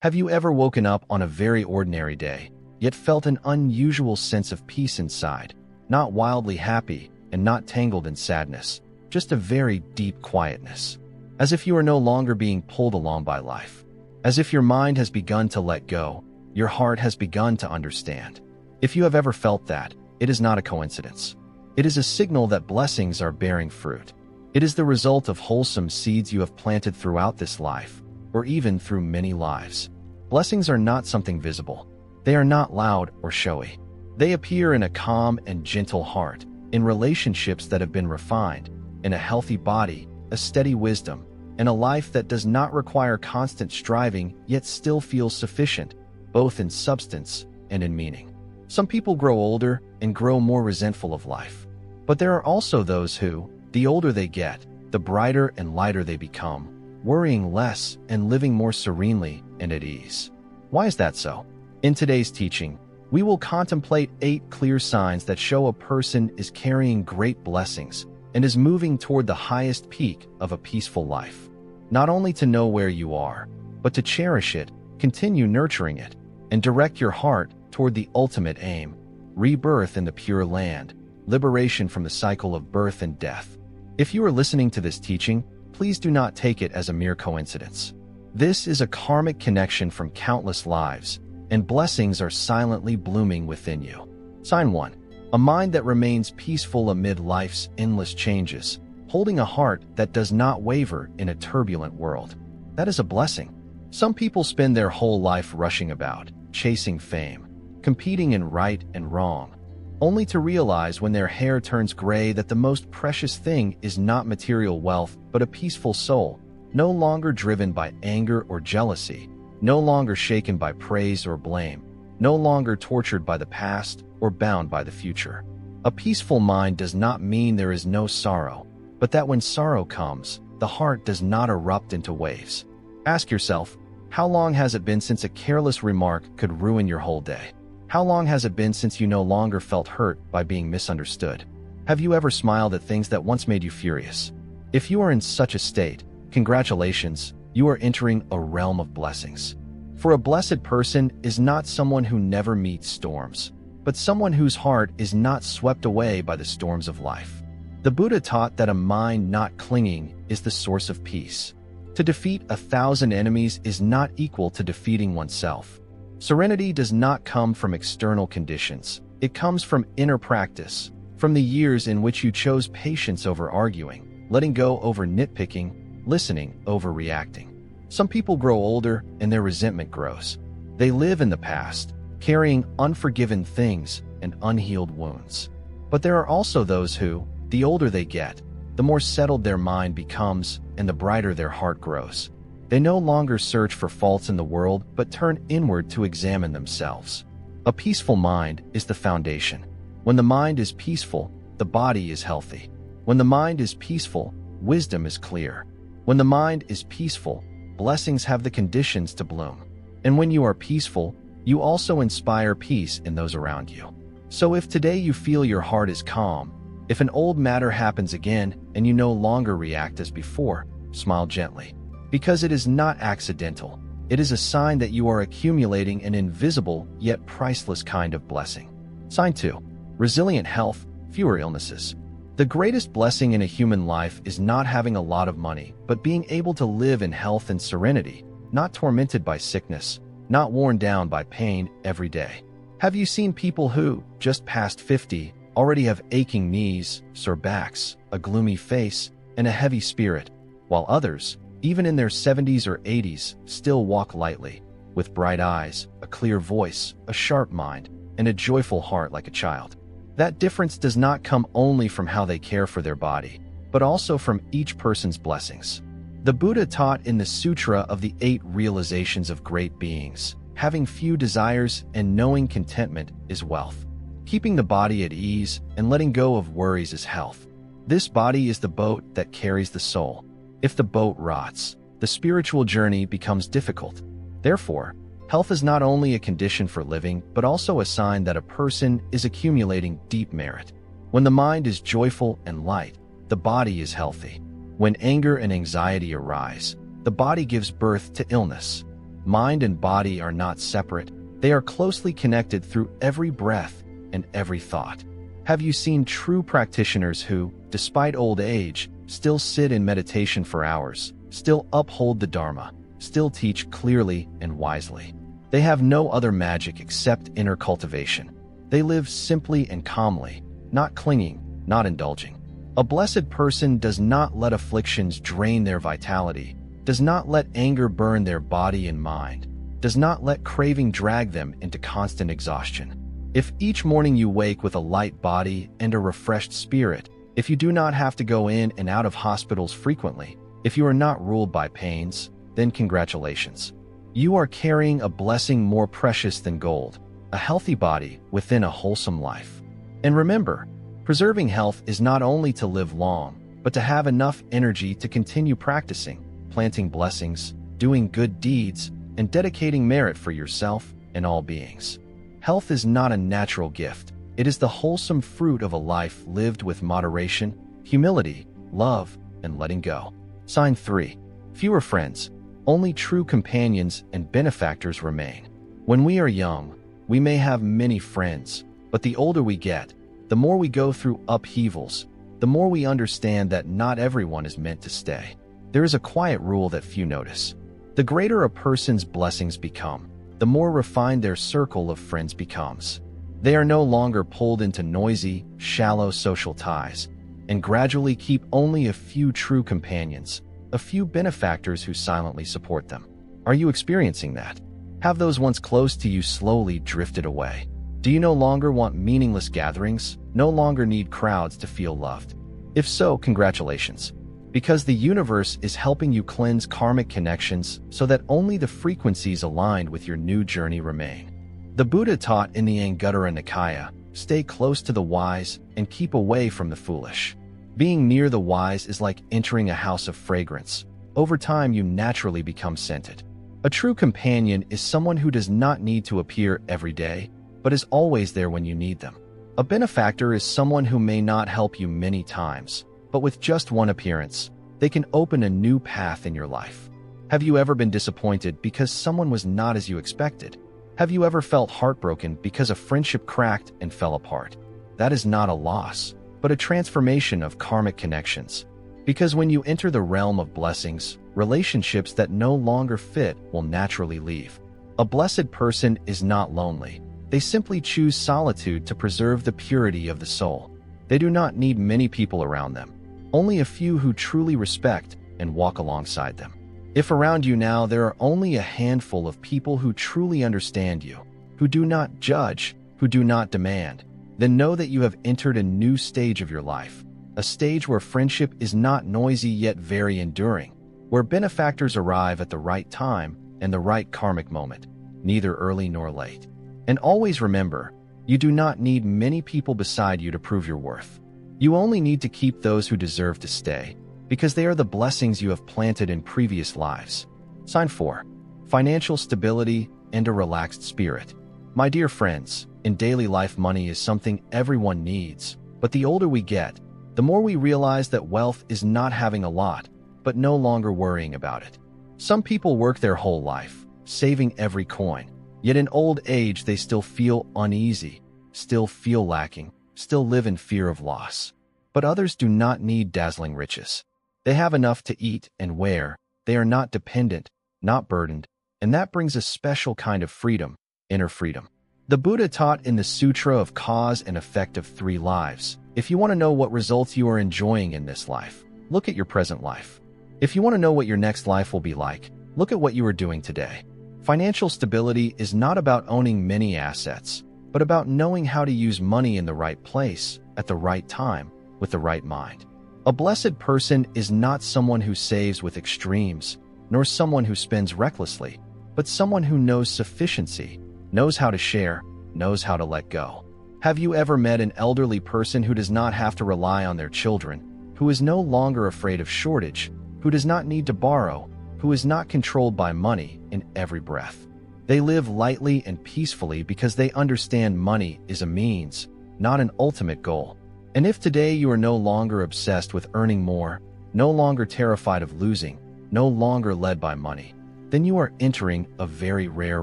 Have you ever woken up on a very ordinary day, yet felt an unusual sense of peace inside, not wildly happy and not tangled in sadness, just a very deep quietness, as if you are no longer being pulled along by life, as if your mind has begun to let go, your heart has begun to understand? If you have ever felt that, it is not a coincidence. It is a signal that blessings are bearing fruit. It is the result of wholesome seeds you have planted throughout this life, or even through many lives. Blessings are not something visible. They are not loud or showy. They appear in a calm and gentle heart, in relationships that have been refined, in a healthy body, a steady wisdom, and a life that does not require constant striving yet still feels sufficient, both in substance and in meaning. Some people grow older and grow more resentful of life. But there are also those who, the older they get, the brighter and lighter they become, worrying less and living more serenely and at ease. Why is that so? In today's teaching, we will contemplate 8 clear signs that show a person is carrying great blessings and is moving toward the highest peak of a peaceful life. Not only to know where you are, but to cherish it, continue nurturing it, and direct your heart toward the ultimate aim: rebirth in the Pure Land, liberation from the cycle of birth and death. If you are listening to this teaching, please do not take it as a mere coincidence. This is a karmic connection from countless lives, and blessings are silently blooming within you. Sign 1. A mind that remains peaceful amid life's endless changes, holding a heart that does not waver in a turbulent world. That is a blessing. Some people spend their whole life rushing about, chasing fame, competing in right and wrong, only to realize when their hair turns gray that the most precious thing is not material wealth but a peaceful soul, no longer driven by anger or jealousy, no longer shaken by praise or blame, no longer tortured by the past or bound by the future. A peaceful mind does not mean there is no sorrow, but that when sorrow comes, the heart does not erupt into waves. Ask yourself, how long has it been since a careless remark could ruin your whole day? How long has it been since you no longer felt hurt by being misunderstood? Have you ever smiled at things that once made you furious? If you are in such a state, congratulations, you are entering a realm of blessings. For a blessed person is not someone who never meets storms, but someone whose heart is not swept away by the storms of life. The Buddha taught that a mind not clinging is the source of peace. To defeat 1,000 enemies is not equal to defeating oneself. Serenity does not come from external conditions. It comes from inner practice, from the years in which you chose patience over arguing, letting go over nitpicking, listening over reacting. Some people grow older and their resentment grows. They live in the past, carrying unforgiven things and unhealed wounds. But there are also those who, the older they get, the more settled their mind becomes and the brighter their heart grows. They no longer search for faults in the world, but turn inward to examine themselves. A peaceful mind is the foundation. When the mind is peaceful, the body is healthy. When the mind is peaceful, wisdom is clear. When the mind is peaceful, blessings have the conditions to bloom. And when you are peaceful, you also inspire peace in those around you. So if today you feel your heart is calm, if an old matter happens again and you no longer react as before, smile gently. Because it is not accidental. It is a sign that you are accumulating an invisible yet priceless kind of blessing. Sign 2. Resilient health, fewer illnesses. The greatest blessing in a human life is not having a lot of money, but being able to live in health and serenity, not tormented by sickness, not worn down by pain every day. Have you seen people who, just past 50, already have aching knees, sore backs, a gloomy face, and a heavy spirit, while others, even in their 70s or 80s, still walk lightly, with bright eyes, a clear voice, a sharp mind, and a joyful heart like a child? That difference does not come only from how they care for their body, but also from each person's blessings. The Buddha taught in the Sutra of the 8 realizations of great beings, having few desires and knowing contentment is wealth. Keeping the body at ease and letting go of worries is health. This body is the boat that carries the soul. If the boat rots, the spiritual journey becomes difficult. Therefore, health is not only a condition for living, but also a sign that a person is accumulating deep merit. When the mind is joyful and light, the body is healthy. When anger and anxiety arise, the body gives birth to illness. Mind and body are not separate. They are closely connected through every breath and every thought. Have you seen true practitioners who, despite old age, still sit in meditation for hours, still uphold the Dharma, still teach clearly and wisely? They have no other magic except inner cultivation. They live simply and calmly, not clinging, not indulging. A blessed person does not let afflictions drain their vitality, does not let anger burn their body and mind, does not let craving drag them into constant exhaustion. If each morning you wake with a light body and a refreshed spirit, if you do not have to go in and out of hospitals frequently, if you are not ruled by pains, then congratulations. You are carrying a blessing more precious than gold, a healthy body within a wholesome life. And remember, preserving health is not only to live long, but to have enough energy to continue practicing, planting blessings, doing good deeds, and dedicating merit for yourself and all beings. Health is not a natural gift. It is the wholesome fruit of a life lived with moderation, humility, love, and letting go. Sign 3. Fewer friends, only true companions and benefactors remain. When we are young, we may have many friends, but the older we get, the more we go through upheavals, the more we understand that not everyone is meant to stay. There is a quiet rule that few notice. The greater a person's blessings become, the more refined their circle of friends becomes. They are no longer pulled into noisy, shallow social ties, and gradually keep only a few true companions, a few benefactors who silently support them. Are you experiencing that? Have those once close to you slowly drifted away? Do you no longer want meaningless gatherings, no longer need crowds to feel loved? If so, congratulations. Because the universe is helping you cleanse karmic connections so that only the frequencies aligned with your new journey remain. The Buddha taught in the Anguttara Nikaya, stay close to the wise and keep away from the foolish. Being near the wise is like entering a house of fragrance. Over time, you naturally become scented. A true companion is someone who does not need to appear every day, but is always there when you need them. A benefactor is someone who may not help you many times, but with just one appearance, they can open a new path in your life. Have you ever been disappointed because someone was not as you expected? Have you ever felt heartbroken because a friendship cracked and fell apart? That is not a loss, but a transformation of karmic connections. Because when you enter the realm of blessings, relationships that no longer fit will naturally leave. A blessed person is not lonely. They simply choose solitude to preserve the purity of the soul. They do not need many people around them. Only a few who truly respect and walk alongside them. If around you now there are only a handful of people who truly understand you, who do not judge, who do not demand, then know that you have entered a new stage of your life, a stage where friendship is not noisy yet very enduring, where benefactors arrive at the right time and the right karmic moment, neither early nor late. And always remember, you do not need many people beside you to prove your worth. You only need to keep those who deserve to stay, because they are the blessings you have planted in previous lives. Sign 4. Financial stability and a relaxed spirit. My dear friends, in daily life money is something everyone needs, but the older we get, the more we realize that wealth is not having a lot, but no longer worrying about it. Some people work their whole life, saving every coin, yet in old age they still feel uneasy, still feel lacking, still live in fear of loss. But others do not need dazzling riches. They have enough to eat and wear. They are not dependent, not burdened, and that brings a special kind of freedom, inner freedom. The Buddha taught in the Sutra of Cause and Effect of 3 Lives. If you want to know what results you are enjoying in this life, look at your present life. If you want to know what your next life will be like, look at what you are doing today. Financial stability is not about owning many assets, but about knowing how to use money in the right place, at the right time, with the right mind. A blessed person is not someone who saves with extremes, nor someone who spends recklessly, but someone who knows sufficiency, knows how to share, knows how to let go. Have you ever met an elderly person who does not have to rely on their children, who is no longer afraid of shortage, who does not need to borrow, who is not controlled by money in every breath? They live lightly and peacefully because they understand money is a means, not an ultimate goal. And if today you are no longer obsessed with earning more, no longer terrified of losing, no longer led by money, then you are entering a very rare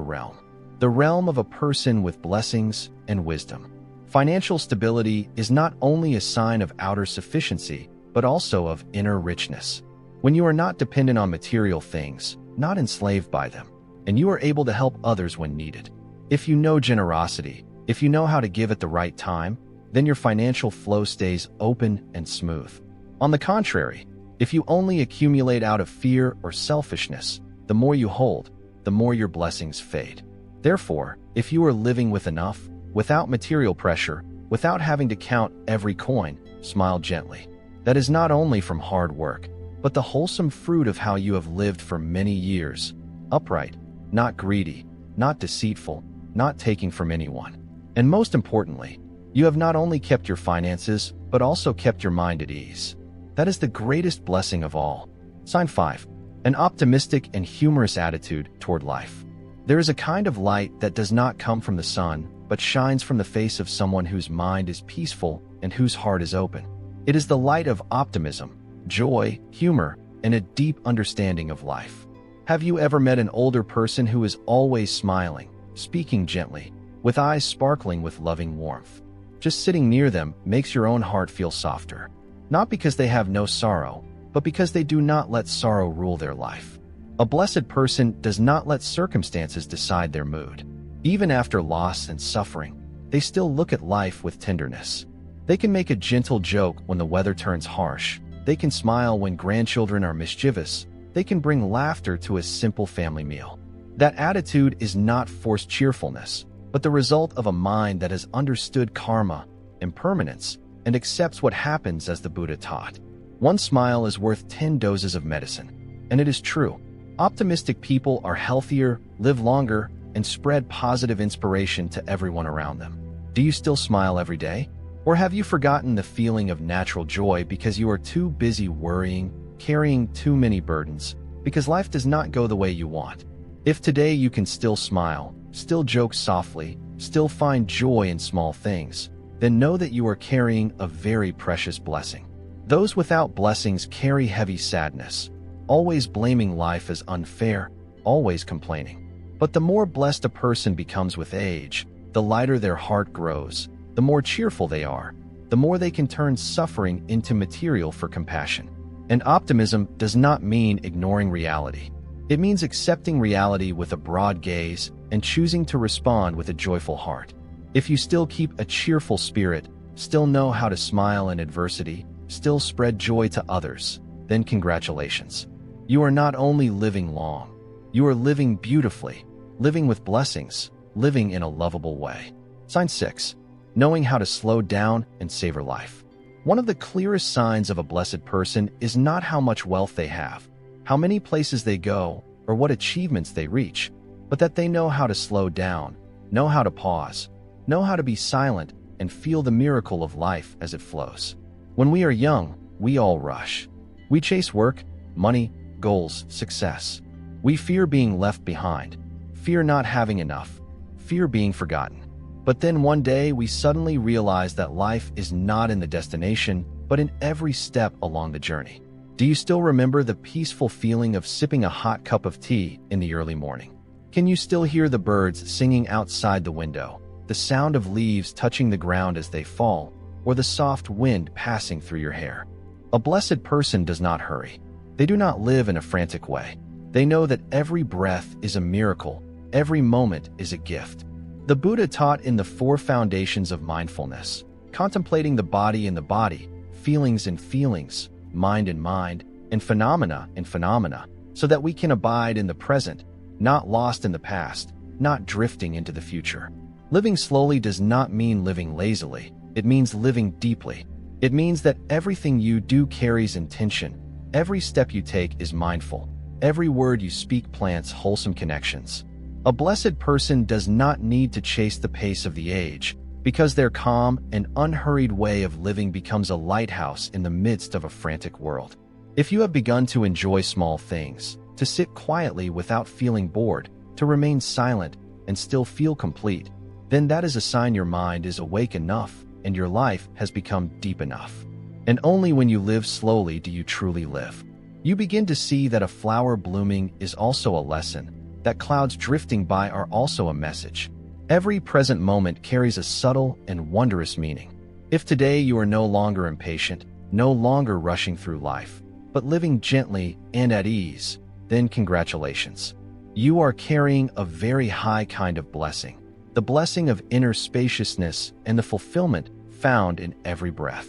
realm. The realm of a person with blessings and wisdom. Financial stability is not only a sign of outer sufficiency, but also of inner richness. When you are not dependent on material things, not enslaved by them, and you are able to help others when needed. If you know generosity, if you know how to give at the right time, then your financial flow stays open and smooth. On the contrary, if you only accumulate out of fear or selfishness, the more you hold, the more your blessings fade. Therefore, if you are living with enough, without material pressure, without having to count every coin, smile gently. That is not only from hard work, but the wholesome fruit of how you have lived for many years, upright, not greedy, not deceitful, not taking from anyone. And most importantly, you have not only kept your finances, but also kept your mind at ease. That is the greatest blessing of all. Sign 5. An optimistic and humorous attitude toward life. There is a kind of light that does not come from the sun, but shines from the face of someone whose mind is peaceful and whose heart is open. It is the light of optimism, joy, humor, and a deep understanding of life. Have you ever met an older person who is always smiling, speaking gently, with eyes sparkling with loving warmth? Just sitting near them makes your own heart feel softer. Not because they have no sorrow, but because they do not let sorrow rule their life. A blessed person does not let circumstances decide their mood. Even after loss and suffering, they still look at life with tenderness. They can make a gentle joke when the weather turns harsh. They can smile when grandchildren are mischievous. They can bring laughter to a simple family meal. That attitude is not forced cheerfulness, but the result of a mind that has understood karma, impermanence, and accepts what happens as the Buddha taught. One smile is worth 10 doses of medicine. And it is true. Optimistic people are healthier, live longer, and spread positive inspiration to everyone around them. Do you still smile every day? Or have you forgotten the feeling of natural joy because you are too busy worrying, carrying too many burdens, because life does not go the way you want? If today you can still smile, still joke softly, still find joy in small things, then know that you are carrying a very precious blessing. Those without blessings carry heavy sadness, always blaming life as unfair, always complaining. But the more blessed a person becomes with age, the lighter their heart grows, the more cheerful they are, the more they can turn suffering into material for compassion. And optimism does not mean ignoring reality. It means accepting reality with a broad gaze and choosing to respond with a joyful heart. If you still keep a cheerful spirit, still know how to smile in adversity, still spread joy to others, then congratulations. You are not only living long, you are living beautifully, living with blessings, living in a lovable way. Sign 6. Knowing how to slow down and savor life. One of the clearest signs of a blessed person is not how much wealth they have, how many places they go, or what achievements they reach, but that they know how to slow down, know how to pause, know how to be silent, and feel the miracle of life as it flows. When we are young, we all rush. We chase work, money, goals, success. We fear being left behind, fear not having enough, fear being forgotten. But then one day we suddenly realize that life is not in the destination, but in every step along the journey. Do you still remember the peaceful feeling of sipping a hot cup of tea in the early morning? Can you still hear the birds singing outside the window, the sound of leaves touching the ground as they fall, or the soft wind passing through your hair? A blessed person does not hurry. They do not live in a frantic way. They know that every breath is a miracle, every moment is a gift. The Buddha taught in the 4 foundations of mindfulness, contemplating the body in the body, feelings in feelings, mind in mind, and phenomena in phenomena, so that we can abide in the present, not lost in the past, not drifting into the future. Living slowly does not mean living lazily. It means living deeply. It means that everything you do carries intention. Every step you take is mindful. Every word you speak plants wholesome connections. A blessed person does not need to chase the pace of the age, because their calm and unhurried way of living becomes a lighthouse in the midst of a frantic world. If you have begun to enjoy small things, to sit quietly without feeling bored, to remain silent and still feel complete, then that is a sign your mind is awake enough and your life has become deep enough. And only when you live slowly do you truly live. You begin to see that a flower blooming is also a lesson, that clouds drifting by are also a message. Every present moment carries a subtle and wondrous meaning. If today you are no longer impatient, no longer rushing through life, but living gently and at ease, then congratulations. You are carrying a very high kind of blessing, the blessing of inner spaciousness and the fulfillment found in every breath.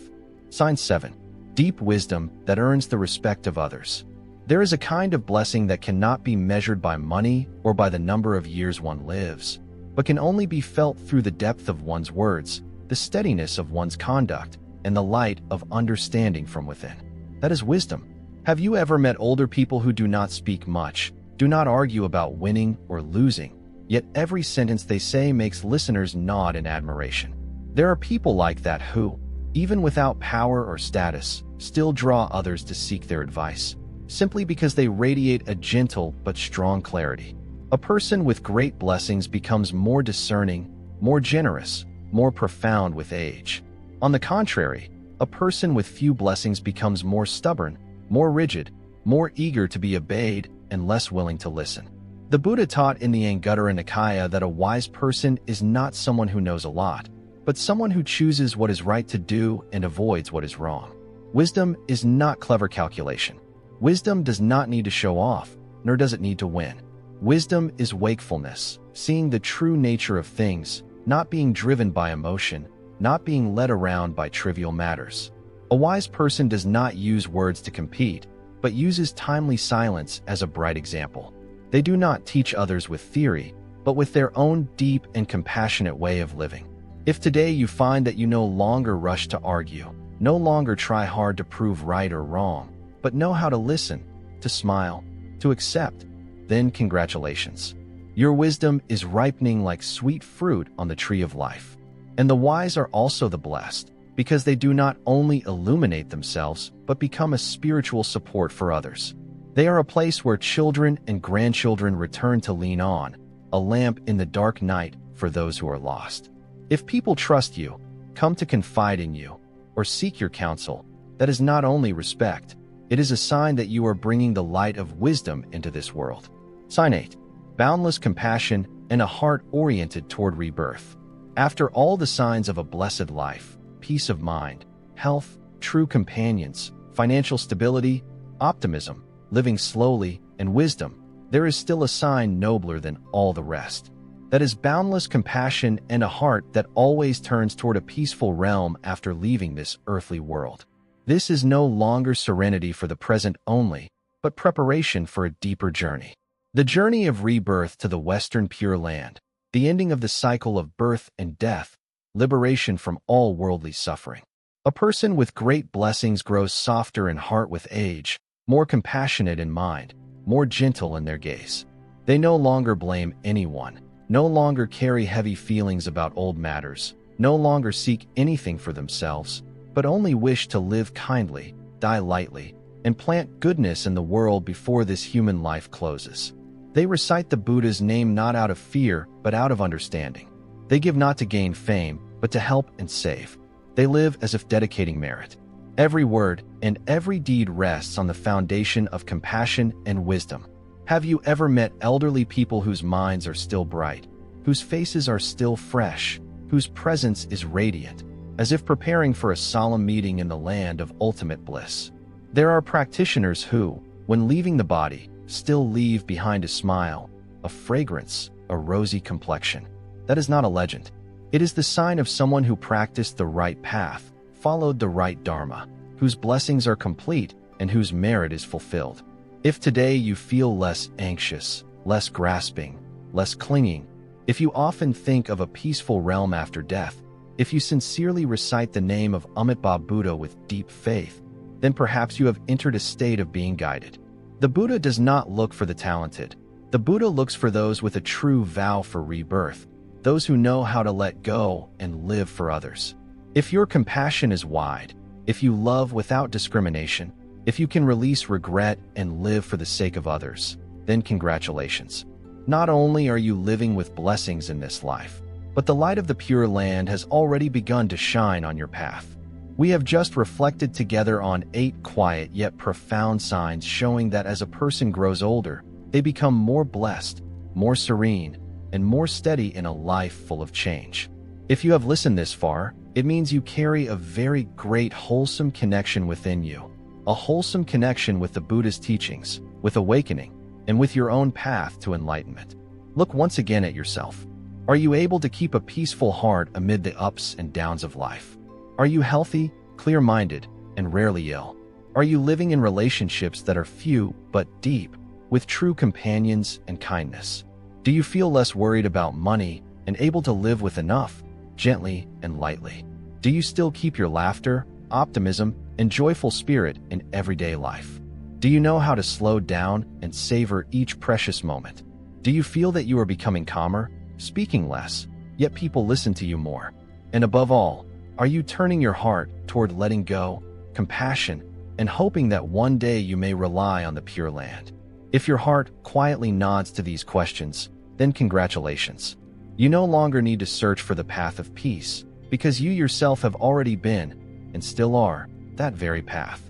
Sign 7. Deep wisdom that earns the respect of others. There is a kind of blessing that cannot be measured by money or by the number of years one lives, but can only be felt through the depth of one's words, the steadiness of one's conduct, and the light of understanding from within. That is wisdom. Have you ever met older people who do not speak much, do not argue about winning or losing, yet every sentence they say makes listeners nod in admiration? There are people like that who, even without power or status, still draw others to seek their advice, simply because they radiate a gentle but strong clarity. A person with great blessings becomes more discerning, more generous, more profound with age. On the contrary, a person with few blessings becomes more stubborn, more rigid, more eager to be obeyed, and less willing to listen. The Buddha taught in the Anguttara Nikaya that a wise person is not someone who knows a lot, but someone who chooses what is right to do and avoids what is wrong. Wisdom is not clever calculation. Wisdom does not need to show off, nor does it need to win. Wisdom is wakefulness, seeing the true nature of things, not being driven by emotion, not being led around by trivial matters. A wise person does not use words to compete, but uses timely silence as a bright example. They do not teach others with theory, but with their own deep and compassionate way of living. If today you find that you no longer rush to argue, no longer try hard to prove right or wrong, but know how to listen, to smile, to accept, then congratulations. Your wisdom is ripening like sweet fruit on the tree of life. And the wise are also the blessed, because they do not only illuminate themselves, but become a spiritual support for others. They are a place where children and grandchildren return to lean on, a lamp in the dark night for those who are lost. If people trust you, come to confide in you, or seek your counsel, that is not only respect, it is a sign that you are bringing the light of wisdom into this world. Sign 8. Boundless compassion and a heart oriented toward rebirth. After all the signs of a blessed life, peace of mind, health, true companions, financial stability, optimism, living slowly, and wisdom, there is still a sign nobler than all the rest. That is boundless compassion and a heart that always turns toward a peaceful realm after leaving this earthly world. This is no longer serenity for the present only, but preparation for a deeper journey. The journey of rebirth to the Western Pure Land, the ending of the cycle of birth and death, liberation from all worldly suffering. A person with great blessings grows softer in heart with age, more compassionate in mind, more gentle in their gaze. They no longer blame anyone, no longer carry heavy feelings about old matters, no longer seek anything for themselves, but only wish to live kindly, die lightly, and plant goodness in the world before this human life closes. They recite the Buddha's name not out of fear, but out of understanding. They give not to gain fame, but to help and save. They live as if dedicating merit. Every word and every deed rests on the foundation of compassion and wisdom. Have you ever met elderly people whose minds are still bright, whose faces are still fresh, whose presence is radiant, as if preparing for a solemn meeting in the land of ultimate bliss? There are practitioners who, when leaving the body, still leave behind a smile, a fragrance, a rosy complexion. That is not a legend. It is the sign of someone who practiced the right path, followed the right dharma, whose blessings are complete and whose merit is fulfilled. If today you feel less anxious, less grasping, less clinging, if you often think of a peaceful realm after death, if you sincerely recite the name of Amitabha Buddha with deep faith, then perhaps you have entered a state of being guided. The Buddha does not look for the talented. The Buddha looks for those with a true vow for rebirth, those who know how to let go and live for others. If your compassion is wide, if you love without discrimination, if you can release regret and live for the sake of others, then congratulations. Not only are you living with blessings in this life, but the light of the Pure Land has already begun to shine on your path. We have just reflected together on 8 quiet yet profound signs showing that as a person grows older, they become more blessed, more serene, and more steady in a life full of change. If you have listened this far, it means you carry a very great wholesome connection within you, a wholesome connection with the Buddhist teachings, with awakening, and with your own path to enlightenment. Look once again at yourself. Are you able to keep a peaceful heart amid the ups and downs of life? Are you healthy, clear-minded, and rarely ill? Are you living in relationships that are few but deep, with true companions and kindness? Do you feel less worried about money and able to live with enough, gently and lightly? Do you still keep your laughter, optimism, and joyful spirit in everyday life? Do you know how to slow down and savor each precious moment? Do you feel that you are becoming calmer, speaking less, yet people listen to you more? And above all, are you turning your heart toward letting go, compassion, and hoping that one day you may rely on the Pure Land? If your heart quietly nods to these questions, then congratulations. You no longer need to search for the path of peace, because you yourself have already been, and still are, that very path.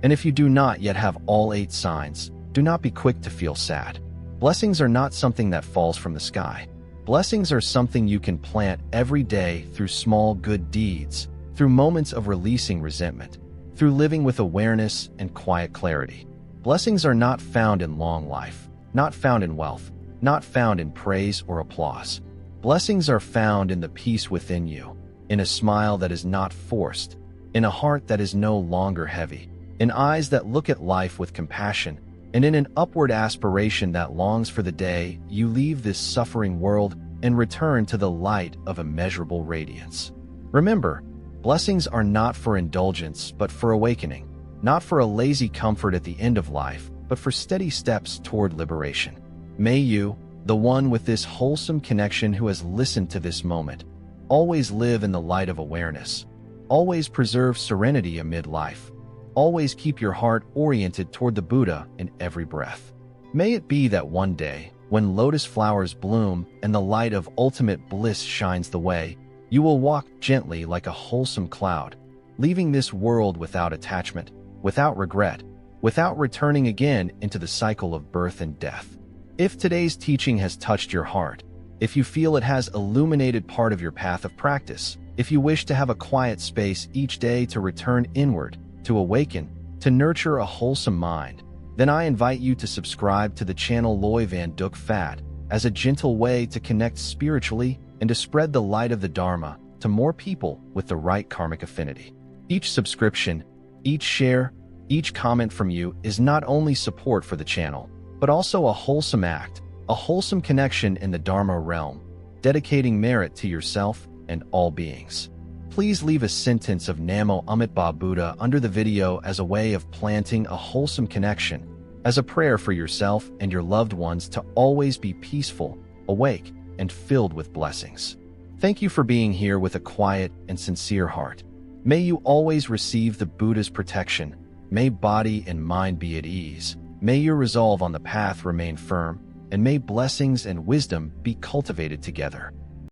And if you do not yet have all 8 signs, do not be quick to feel sad. Blessings are not something that falls from the sky. Blessings are something you can plant every day through small good deeds, through moments of releasing resentment, through living with awareness and quiet clarity. Blessings are not found in long life, not found in wealth, not found in praise or applause. Blessings are found in the peace within you, in a smile that is not forced, in a heart that is no longer heavy, in eyes that look at life with compassion, and in an upward aspiration that longs for the day you leave this suffering world and return to the light of immeasurable radiance. Remember, blessings are not for indulgence but for awakening, not for a lazy comfort at the end of life, but for steady steps toward liberation. May you, the one with this wholesome connection who has listened to this moment, always live in the light of awareness, always preserve serenity amid life, always keep your heart oriented toward the Buddha in every breath. May it be that one day, when lotus flowers bloom and the light of ultimate bliss shines the way, you will walk gently like a wholesome cloud, leaving this world without attachment, without regret, without returning again into the cycle of birth and death. If today's teaching has touched your heart, if you feel it has illuminated part of your path of practice, if you wish to have a quiet space each day to return inward, to awaken, to nurture a wholesome mind, then I invite you to subscribe to the channel Loy Van Duk Fat as a gentle way to connect spiritually and to spread the light of the Dharma to more people with the right karmic affinity. Each subscription, each share, each comment from you is not only support for the channel, but also a wholesome act, a wholesome connection in the Dharma realm, dedicating merit to yourself and all beings. Please leave a sentence of Namo Amitabha Buddha under the video as a way of planting a wholesome connection, as a prayer for yourself and your loved ones to always be peaceful, awake, and filled with blessings. Thank you for being here with a quiet and sincere heart. May you always receive the Buddha's protection. May body and mind be at ease. May your resolve on the path remain firm, and may blessings and wisdom be cultivated together.